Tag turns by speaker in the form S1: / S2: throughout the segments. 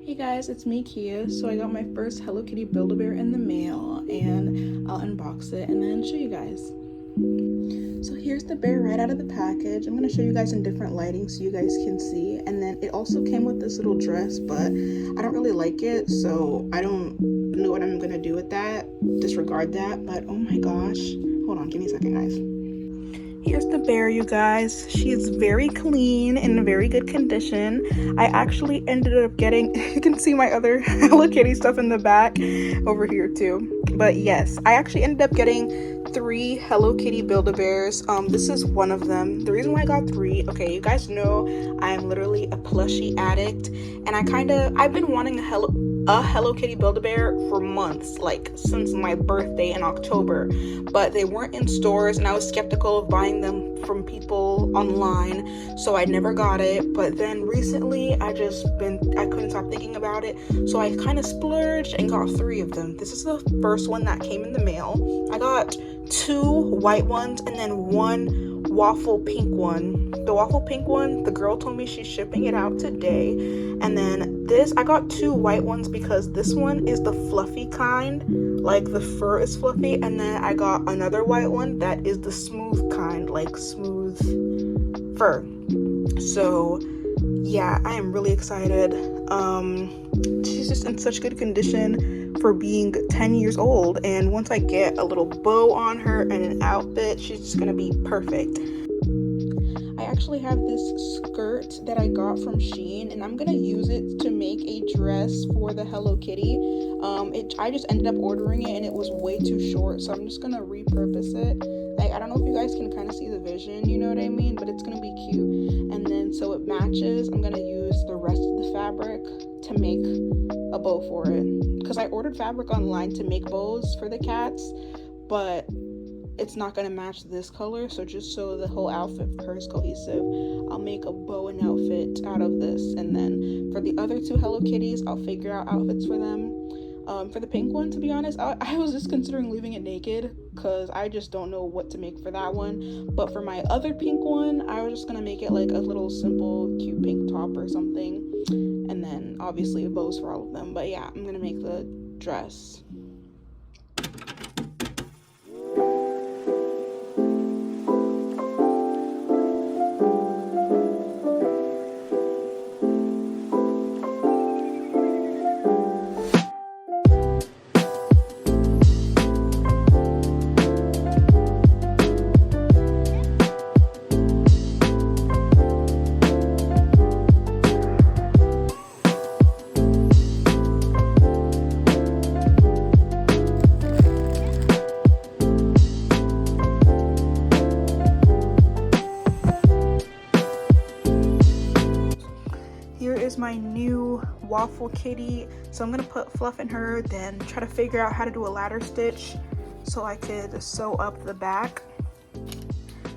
S1: Hey guys, it's me, Kia. So I got my first Hello Kitty Build-A-Bear in the mail, and I'll unbox it and then show you guys. So here's the bear right out of the package. I'm going to show you guys in different lighting so you guys can see. And then it also came with this little dress, but I don't really like it, so I don't know what I'm going to do with that. Disregard that, but oh my gosh. Hold on, give me a second, guys. Here's the bear, you guys. She is very clean and in very good condition. I actually ended up getting, you can see my other Hello Kitty stuff in the back over here too. But yes, I actually ended up getting 3 Hello Kitty Build-A-Bears. This is one of them. The reason why I got 3, okay, you guys know I'm literally a plushie addict, and I've been wanting a Hello Kitty Build-A-Bear for months, like since my birthday in October, but they weren't in stores and I was skeptical of buying them from people online, so I never got it. But then recently I couldn't stop thinking about it, so I kind of splurged and got 3 of them. This is the first one that came in the mail. I got 2 white ones and then 1 waffle pink one. The waffle pink one, the girl told me she's shipping it out today. And then this, I got 2 white ones because this one is the fluffy kind, like the fur is fluffy, and then I got another white one that is the smooth kind, like smooth fur. So yeah, I am really excited. She's just in such good condition for being 10 years old, and once I get a little bow on her and an outfit, she's just gonna be perfect. I actually have this skirt that I got from Shein, and I'm gonna use it to make a dress for the Hello Kitty. I just ended up ordering it and it was way too short, so I'm just gonna repurpose it. Like, I don't know if you guys can kind of see the vision, you know what I mean, but it's gonna be cute. And then so it matches, I'm gonna use the rest of the fabric to make a bow for it, because I ordered fabric online to make bows for the cats, but it's not going to match this color, so just so the whole outfit for her is cohesive, I'll make a bow and outfit out of this. And then for the other 2 Hello Kitties, I'll figure out outfits for them. For the pink one, to be honest, I was just considering leaving it naked because I just don't know what to make for that one. But for my other pink one, I was just going to make it like a little simple cute pink top or something, and then obviously bows for all of them. But yeah, I'm going to make the dress. Here is my new waffle kitty. So I'm gonna put fluff in her, then try to figure out how to do a ladder stitch so I could sew up the back,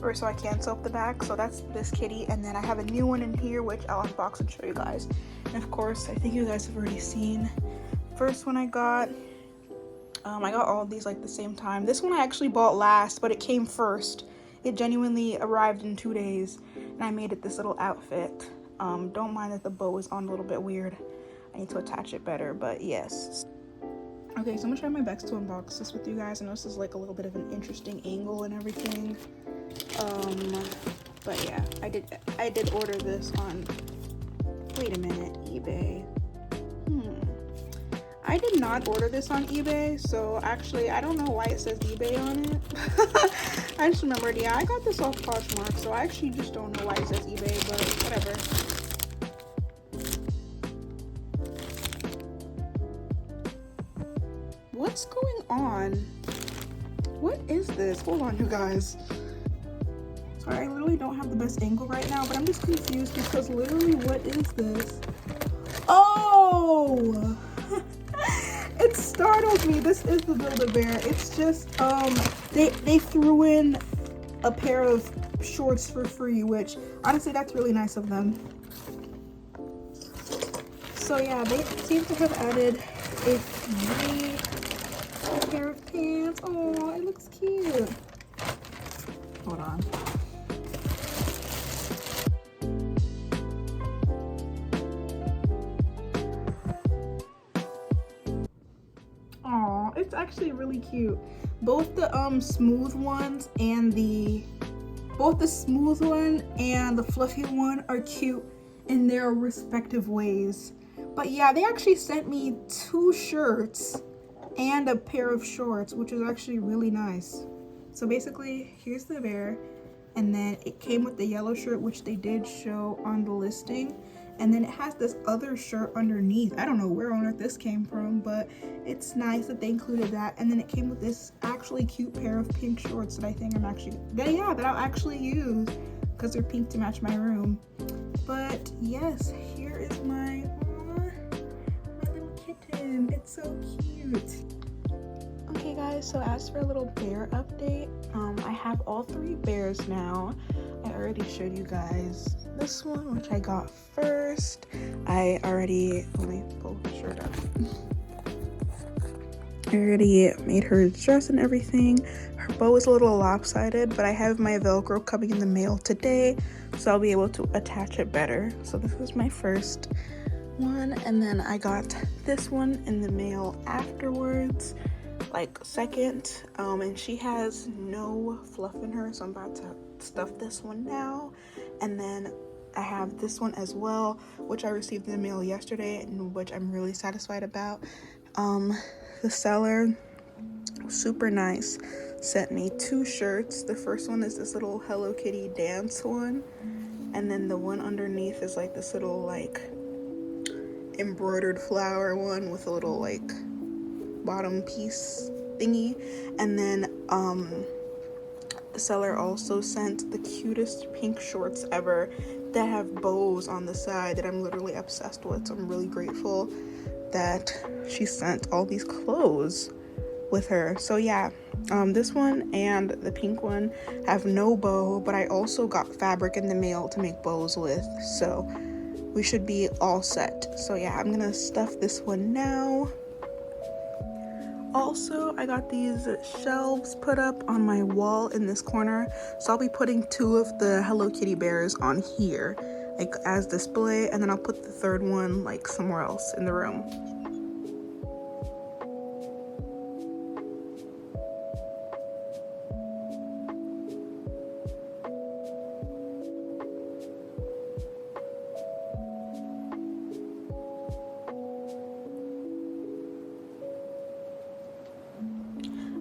S1: or so I can sew up the back. So that's this kitty, and then I have a new one in here which I'll unbox and show you guys. And of course, I think you guys have already seen first one I got all of these like the same time. This one I actually bought last, but it came first. It genuinely arrived in 2 days, and I made it this little outfit. Don't mind that the bow is on a little bit weird. I need to attach it better, but yes. Okay, so I'm gonna try my best to unbox this with you guys. I know this is like a little bit of an interesting angle and everything. But yeah, I did order this on, wait a minute, eBay. I did not order this on eBay, so actually I don't know why it says eBay on it. I just remembered, yeah, I got this off Poshmark, so I actually just don't know why it says eBay, but whatever. What's going on? What is this? Hold on, you guys. Sorry, I literally don't have the best angle right now, but I'm just confused because literally, what is this? Oh! It startled me. This is the Build-A-Bear. It's just, they threw in a pair of shorts for free, which, honestly, that's really nice of them. So yeah, they seem to have added a free pair of pants. Oh, it looks cute. Hold on. It's actually really cute. Both the smooth ones and the smooth one and the fluffy one are cute in their respective ways. But yeah, they actually sent me 2 shirts and a pair of shorts, which is actually really nice. So basically, here's the bear, and then it came with the yellow shirt, which they did show on the listing, and then it has this other shirt underneath. I don't know where on earth this came from, but it's nice that they included that. And then it came with this actually cute pair of pink shorts that I think I'm actually that I'll actually use because they're pink to match my room. But yes, here is my little kitten. It's so cute. Okay guys, so as for a little bear update, I have all 3 bears now. I already showed you guys this one, which I got first. Let me pull the shirt up. I already made her dress and everything. Her bow is a little lopsided, but I have my Velcro coming in the mail today, so I'll be able to attach it better. So this was my first one, and then I got this one in the mail afterwards, like second, and she has no fluff in her, so I'm about to stuff this one now. And then I have this one as well, which I received in the mail yesterday, and which I'm really satisfied about. The seller, super nice, sent me 2 shirts. The first one is this little Hello Kitty dance one, and then the one underneath is like this little like embroidered flower one with a little like bottom piece thingy. And then the seller also sent the cutest pink shorts ever that have bows on the side that I'm literally obsessed with. So I'm really grateful that she sent all these clothes with her. So yeah, this one and the pink one have no bow, but I also got fabric in the mail to make bows with, so we should be all set. So yeah, I'm gonna stuff this one now. Also, I got these shelves put up on my wall in this corner, so I'll be putting 2 of the Hello Kitty bears on here, like as display, and then I'll put the 3rd one like somewhere else in the room.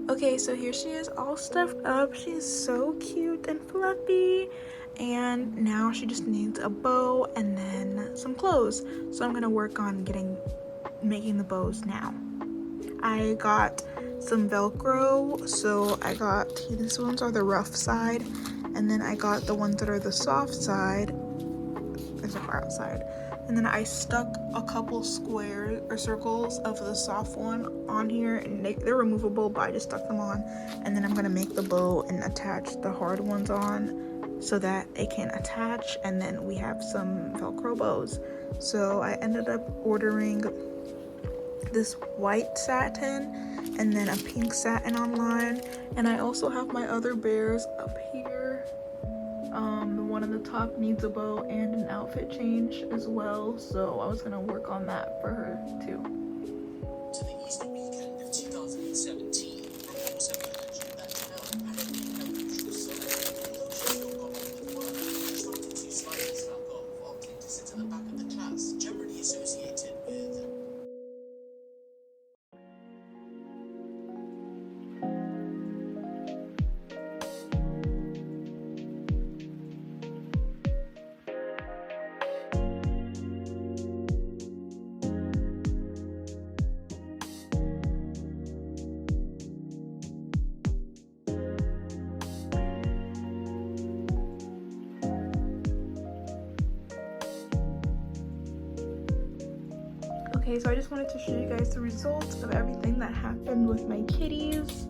S1: Okay, so here she is all stuffed up. She's so cute and fluffy, and now she just needs a bow and then some clothes. So I'm gonna work on making the bows now. I got some Velcro, so I got, these ones are the rough side, and then I got the ones that are the soft side. There's a far outside. And then I stuck a couple squares or circles of the soft one on here, and they're removable, but I just stuck them on. And then I'm gonna make the bow and attach the hard ones on so that it can attach, and then we have some Velcro bows. So I ended up ordering this white satin and then a pink satin online, and I also have my other bears up here. The one on the top needs a bow and an outfit change as well, so I was gonna work on that for her too.
S2: To the Easter weekend of 2017, reports have alleged that development had been unusual solar, although she still got on with work, started to slightly slack off, opting to sit at the back of the class, generally associated with
S1: Okay, so I just wanted to show you guys the results of everything that happened with my kitties.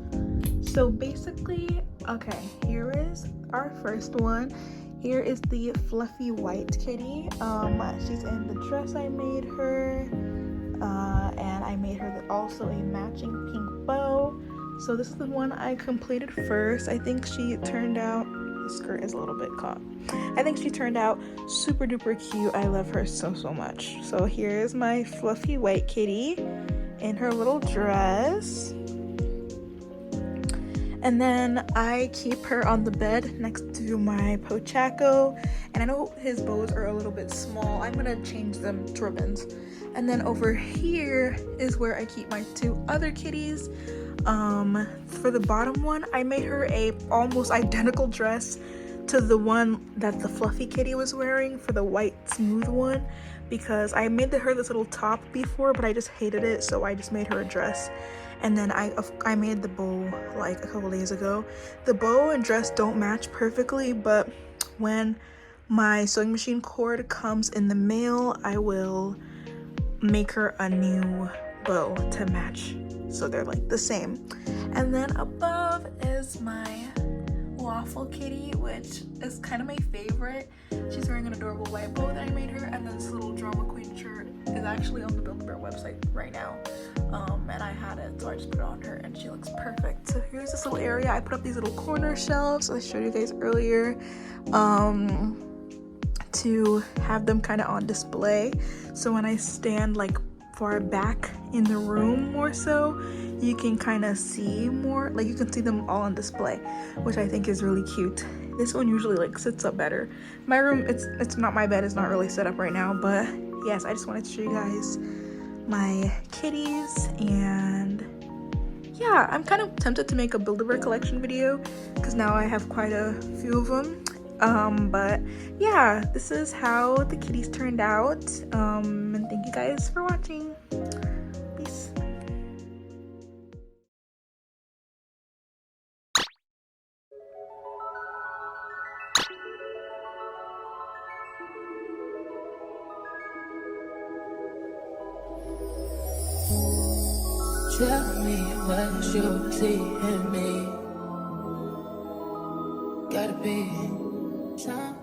S1: So basically, okay, here is our first one. Here is the fluffy white kitty. She's in the dress I made her, and I made her also a matching pink bow. So this is the one I completed first. I think she turned out, the skirt is a little bit caught. I think she turned out super duper cute. I love her so much. So here is my fluffy white kitty in her little dress. And then I keep her on the bed next to my Pochaco. And I know his bows are a little bit small. I'm gonna change them to ribbons. And then over here is where I keep my two other kitties. For the bottom one, I made her a almost identical dress to the one that the fluffy kitty was wearing, for the white smooth one, because I made her this little top before, but I just hated it, so I just made her a dress. And then I made the bow like a couple days ago. The bow and dress don't match perfectly, but when my sewing machine cord comes in the mail, I will make her a new bow to match, so they're like the same. And then above is my waffle kitty, which is kind of my favorite. She's wearing an adorable white bow that I made her, and then this little drama queen shirt is actually on the Build-A-Bear website right now. And I had it, so I just put it on her and she looks perfect. So here's this little area. I put up these little corner shelves I showed you guys earlier, to have them kind of on display, so when I stand like far back in the room more so, you can kind of see more, like you can see them all on display, which I think is really cute. This one usually like sits up better. My room, it's not, my bed is not really set up right now, but yes, I just wanted to show you guys my kitties. And yeah, I'm kind of tempted to make a Build-A-Bear collection video because now I have quite a few of them. But yeah, this is how the kitties turned out. And thank you guys for watching. Peace.
S3: Tell me what you see in me. Gotta be some